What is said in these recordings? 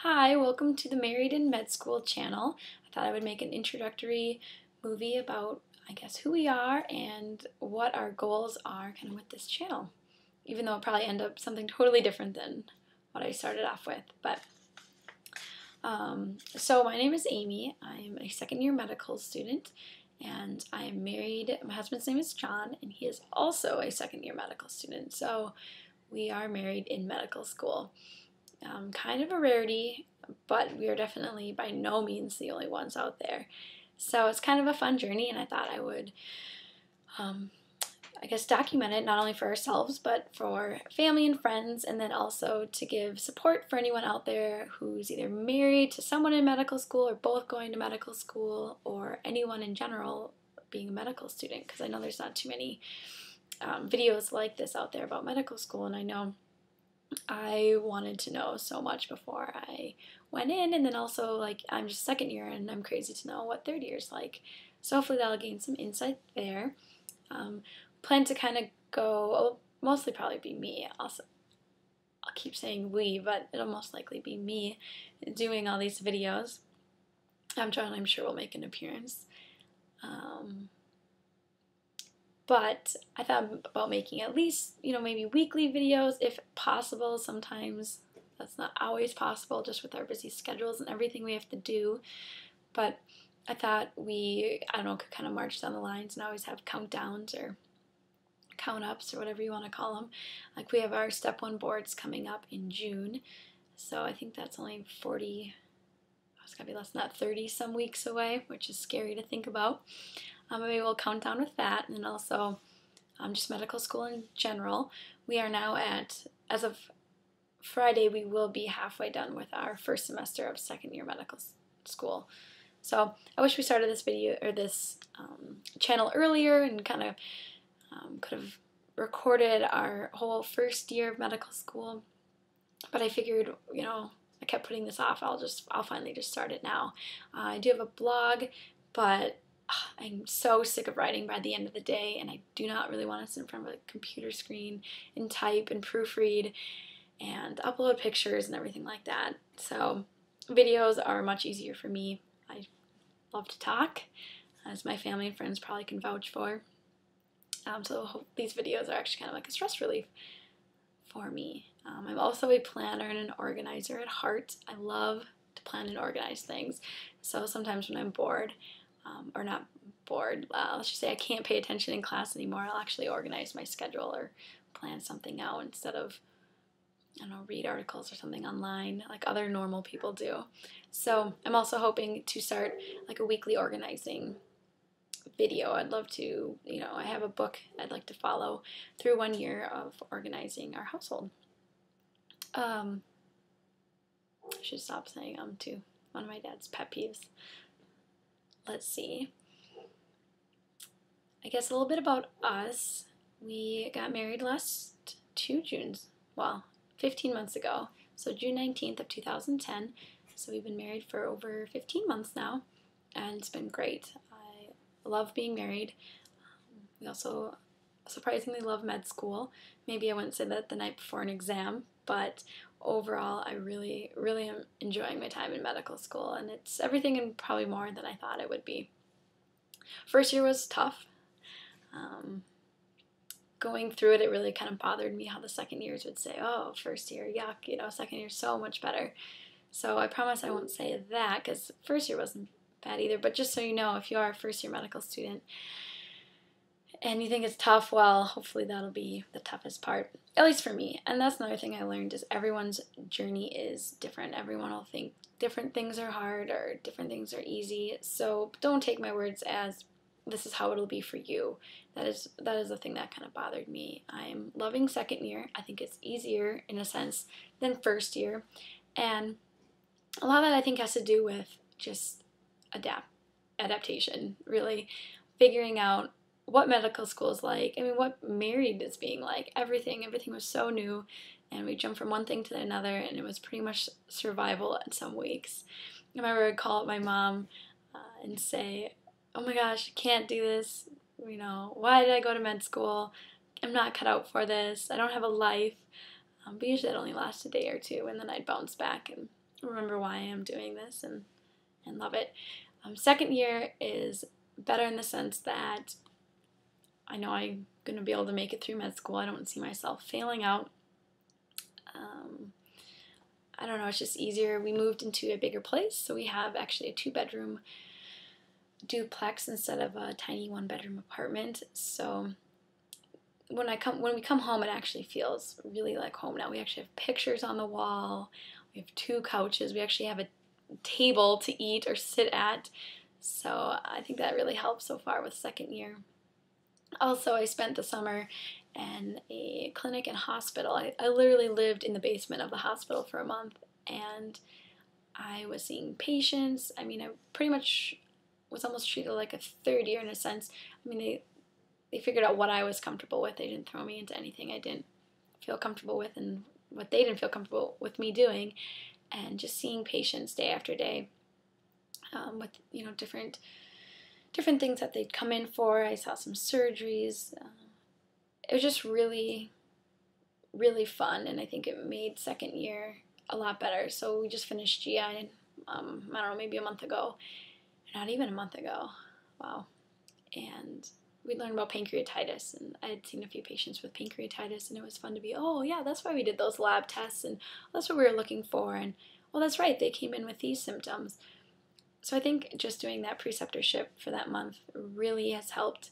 Hi, welcome to the Married in Med School channel. I thought I would make an introductory movie about, who we are and what our goals are kind of with this channel. Even though it'll probably end up something totally different than what I started off with. So my name is Amy. I'm a second-year medical student, and I am married. My husband's name is John, and he is also a second-year medical student. So we are married in medical school. Kind of a rarity, but we are definitely by no means the only ones out there. So it's kind of a fun journey, and I thought I would, document it not only for ourselves, but for family and friends, and then also to give support for anyone out there who's either married to someone in medical school or both going to medical school, or anyone in general being a medical student, because I know there's not too many videos like this out there about medical school, and I know I wanted to know so much before I went in, and then also, I'm just second year and I'm crazy to know what third year's like. So hopefully that'll gain some insight there. Plan to kind of go, mostly probably be me. I'll keep saying we, but it'll most likely be me doing all these videos. John, I'm sure, will make an appearance. But I thought about making at least, maybe weekly videos if possible. Sometimes that's not always possible just with our busy schedules and everything we have to do. But I thought could kind of march down the lines and always have countdowns or count-ups or whatever you want to call them. Like, we have our Step 1 boards coming up in June. So I think that's only 30 some weeks away, which is scary to think about. Maybe we'll count down with that, and then also just medical school in general. We are now as of Friday, we will be halfway done with our first semester of second-year medical school. So I wish we started this video or this channel earlier and kind of could have recorded our whole first year of medical school. But I figured, I kept putting this off. I'll finally just start it now. I do have a blog, but I'm so sick of writing by the end of the day, and I do not really want to sit in front of a computer screen and type and proofread and upload pictures and everything like that. So videos are much easier for me. I love to talk, as my family and friends probably can vouch for. So these videos are actually kind of like a stress relief for me. I'm also a planner and an organizer at heart. I love to plan and organize things. So sometimes when I'm bored, or not bored, let's just say I can't pay attention in class anymore, I'll actually organize my schedule or plan something out instead of, read articles or something online like other normal people do. So I'm also hoping to start like a weekly organizing video. I'd love to, I have a book I'd like to follow through 1 year of organizing our household. I should stop saying too. One of my dad's pet peeves. Let's see. I guess a little bit about us. We got married last 15 months ago. So June 19th of 2010. So we've been married for over 15 months now, and it's been great. I love being married. We also surprisingly love med school. Maybe I wouldn't say that the night before an exam, but overall, I really, really am enjoying my time in medical school, and it's everything and probably more than I thought it would be. First year was tough. Going through it, it really kind of bothered me how the second years would say, oh, first year, yuck, second year so much better. So I promise I won't say that, because first year wasn't bad either, but just so you know, if you are a first year medical student and you think it's tough, well, hopefully that'll be the toughest part, at least for me. And that's another thing I learned, is everyone's journey is different. Everyone will think different things are hard or different things are easy. So don't take my words as this is how it'll be for you. That is the thing that kind of bothered me. I'm loving second year. I think it's easier in a sense than first year. And a lot of that I think has to do with just adaptation, really figuring out what medical school is like. I mean, what married is being like. Everything was so new, and we jumped from one thing to another, and it was pretty much survival in some weeks. I remember I'd call up my mom and say, oh my gosh, I can't do this. Why did I go to med school? I'm not cut out for this. I don't have a life. But usually it only lasts a day or two, and then I'd bounce back and remember why I am doing this and love it. Second year is better in the sense that I know I'm going to be able to make it through med school. I don't see myself failing out. I don't know, it's just easier. We moved into a bigger place, so we have actually a 2-bedroom duplex instead of a tiny 1-bedroom apartment. So when we come home, it actually feels really like home now. We actually have pictures on the wall. We have 2 couches. We actually have a table to eat or sit at. So I think that really helps so far with second year. Also, I spent the summer in a clinic and hospital. I literally lived in the basement of the hospital for a month, and I was seeing patients. I mean, I pretty much was almost treated like a third year in a sense. I mean, they figured out what I was comfortable with. They didn't throw me into anything I didn't feel comfortable with and what they didn't feel comfortable with me doing. And just seeing patients day after day with, different things that they'd come in for. I saw some surgeries. It was just really, really fun, and I think it made second year a lot better. So we just finished GI, I don't know, maybe a month ago. Not even a month ago. Wow. And we learned about pancreatitis, and I had seen a few patients with pancreatitis, and it was fun to be, oh yeah, that's why we did those lab tests, and that's what we were looking for, and well, that's right, they came in with these symptoms. So I think just doing that preceptorship for that month really has helped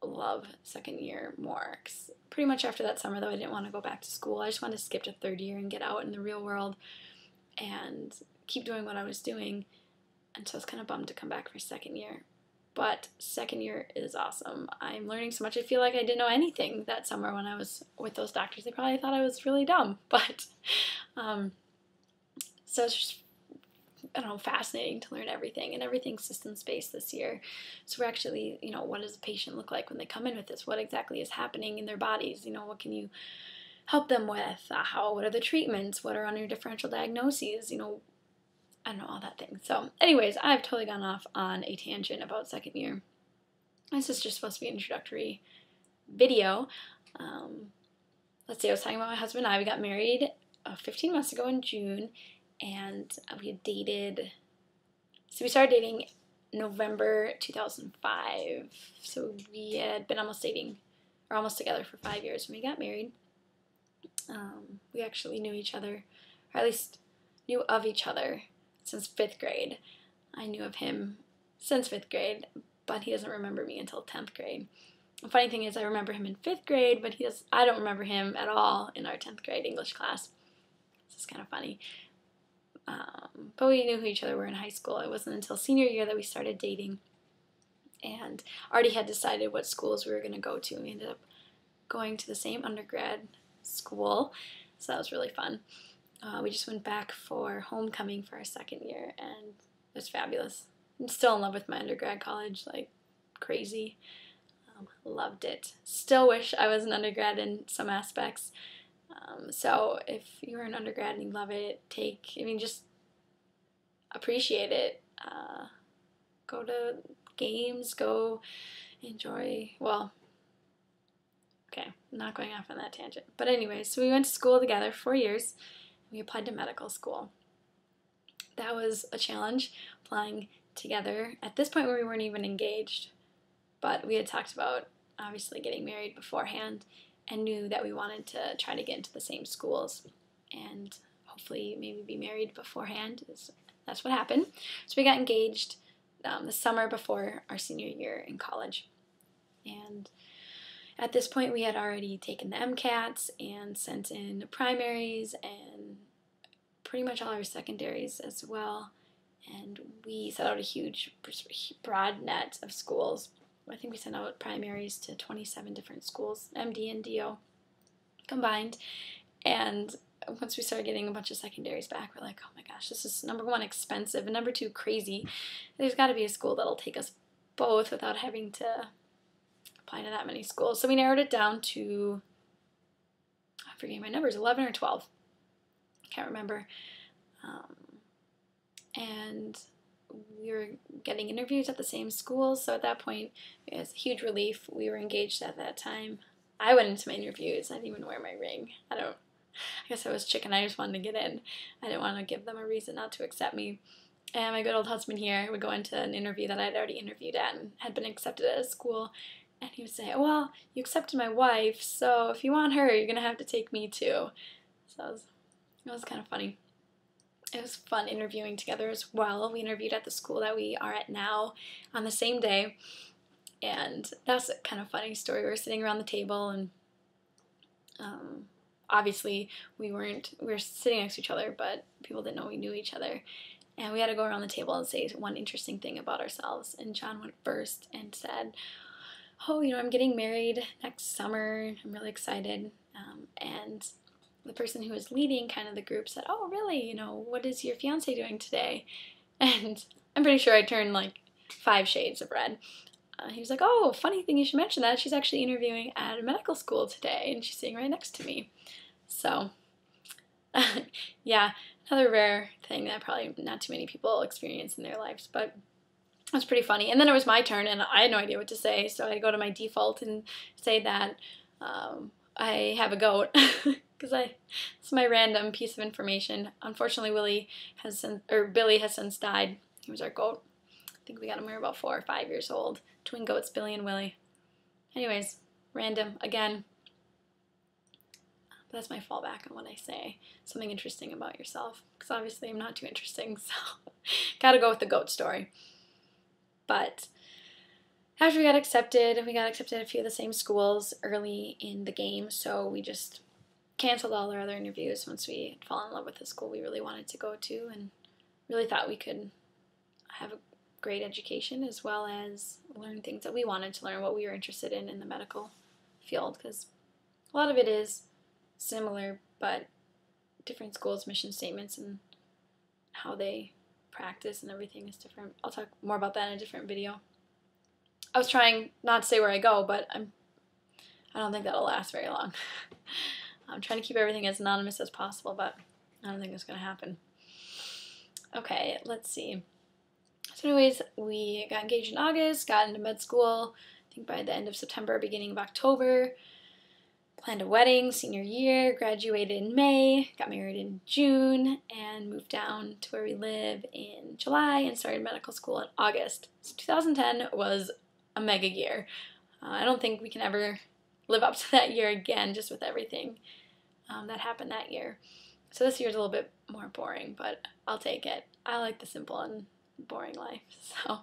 love second year more. 'Cause pretty much after that summer, though, I didn't want to go back to school. I just wanted to skip to third year and get out in the real world and keep doing what I was doing. And so I was kind of bummed to come back for second year. But second year is awesome. I'm learning so much. I feel like I didn't know anything that summer when I was with those doctors. They probably thought I was really dumb. But so it's just, I don't know, fascinating to learn everything. And everything's systems-based this year. So we're actually, what does a patient look like when they come in with this? What exactly is happening in their bodies? What can you help them with? What are the treatments? What are on your differential diagnoses? I don't know, all that thing. So anyways, I've totally gone off on a tangent about second year. This is just supposed to be an introductory video. Let's see, I was talking about my husband and I. We got married 15 months ago in June, and we had dated, so we started dating November 2005. So we had been almost together for 5 years when we got married. We actually knew each other, or at least knew of each other since 5th grade. I knew of him since 5th grade, but he doesn't remember me until 10th grade. The funny thing is I remember him in 5th grade, but I don't remember him at all in our 10th grade English class. This is kind of funny. But we knew who each other were in high school. It wasn't until senior year that we started dating and already had decided what schools we were going to go to. We ended up going to the same undergrad school, so that was really fun. We just went back for homecoming for our second year, and it was fabulous. I'm still in love with my undergrad college, like crazy. Loved it. Still wish I was an undergrad in some aspects. So if you're an undergrad and you love it, just appreciate it. Go to games, go enjoy, okay, I'm not going off on that tangent. But anyways, so we went to school together 4 years. We applied to medical school. That was a challenge, applying together at this point where we weren't even engaged. But we had talked about obviously getting married beforehand and knew that we wanted to try to get into the same schools and hopefully maybe be married beforehand. That's what happened. So we got engaged the summer before our senior year in college. And at this point, we had already taken the MCATs and sent in primaries and pretty much all our secondaries as well. And we set out a huge, broad net of schools. I think we sent out primaries to 27 different schools, MD and DO combined. And once we started getting a bunch of secondaries back, we're like, oh my gosh, this is number one, expensive, and number two, crazy. There's got to be a school that'll take us both without having to apply to that many schools. So we narrowed it down to, I'm forgetting my numbers, 11 or 12. I can't remember. And we were getting interviews at the same schools, so at that point, it was a huge relief. We were engaged at that time. I went into my interviews. I didn't even wear my ring. I I guess I was chicken. I just wanted to get in. I didn't want to give them a reason not to accept me. And my good old husband here would go into an interview that I'd already interviewed at and had been accepted at a school. And he would say, oh, well, you accepted my wife, so if you want her, you're going to have to take me too. So it was kind of funny. It was fun interviewing together as well. We interviewed at the school that we are at now on the same day. And that's a kind of funny story. We were sitting around the table, and obviously we were sitting next to each other, but people didn't know we knew each other. And we had to go around the table and say one interesting thing about ourselves. And John went first and said, oh, I'm getting married next summer. I'm really excited. And the person who was leading kind of the group said, oh, really? What is your fiance doing today? And I'm pretty sure I turned like 5 shades of red. He was like, oh, funny thing you should mention that. She's actually interviewing at a medical school today, and she's sitting right next to me. So, yeah, another rare thing that probably not too many people experience in their lives, but it was pretty funny. And then it was my turn, and I had no idea what to say, so I go to my default and say that I have a goat, because it's my random piece of information. Unfortunately, Billy has since died. He was our goat. I think we got him when we were about 4 or 5 years old. Twin goats, Billy and Willie. Anyways, random again. But that's my fallback on what I say. Something interesting about yourself, because obviously I'm not too interesting, so gotta go with the goat story. But after we got accepted at a few of the same schools early in the game, so we just canceled all our other interviews once we had fallen in love with the school we really wanted to go to, and really thought we could have a great education as well as learn things that we wanted to learn, what we were interested in the medical field, because a lot of it is similar, but different schools' mission statements and how they practice and everything is different. I'll talk more about that in a different video. I was trying not to say where I go, but I don't think that'll last very long. I'm trying to keep everything as anonymous as possible, but I don't think it's going to happen. Okay, let's see. So anyways, we got engaged in August, got into med school, I think by the end of September, beginning of October. Planned a wedding senior year, graduated in May, got married in June, and moved down to where we live in July and started medical school in August. So 2010 was a mega year. I don't think we can ever live up to that year again, just with everything that happened that year. So this year's a little bit more boring, but I'll take it. I like the simple and boring life. So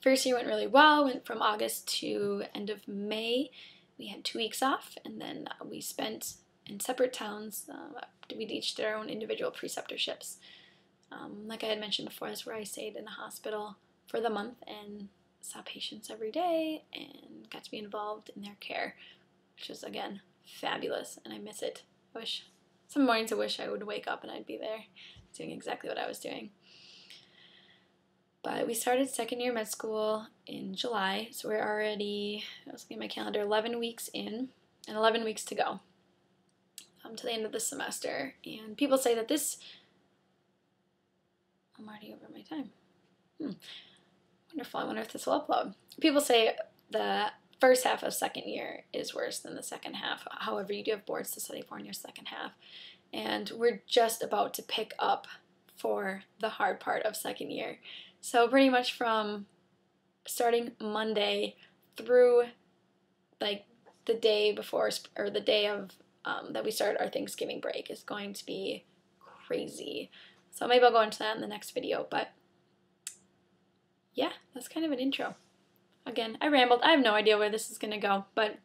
first year went really well, went from August to end of May. We had 2 weeks off, and then we spent in separate towns. We each did our own individual preceptorships. Like I had mentioned before, that's where I stayed in a hospital for the month and saw patients every day and got to be involved in their care, which was, again, fabulous, and I miss it. Some mornings I wish I would wake up and I'd be there doing exactly what I was doing. But we started second year med school in July, so we're already, I was looking at my calendar, 11 weeks in, and 11 weeks to go to the end of the semester. And people say that I'm already over my time. Wonderful, I wonder if this will upload. People say the first half of second year is worse than the second half. However, you do have boards to study for in your second half. And we're just about to pick up for the hard part of second year. So pretty much from starting Monday through like the day before, or the day of that we start our Thanksgiving break is going to be crazy. So maybe I'll go into that in the next video, but yeah, that's kind of an intro. Again, I rambled. I have no idea where this is going to go, but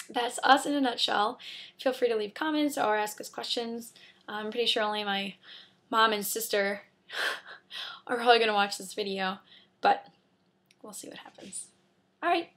that's us in a nutshell. Feel free to leave comments or ask us questions. I'm pretty sure only my mom and sister are probably going to watch this video, but we'll see what happens. All right.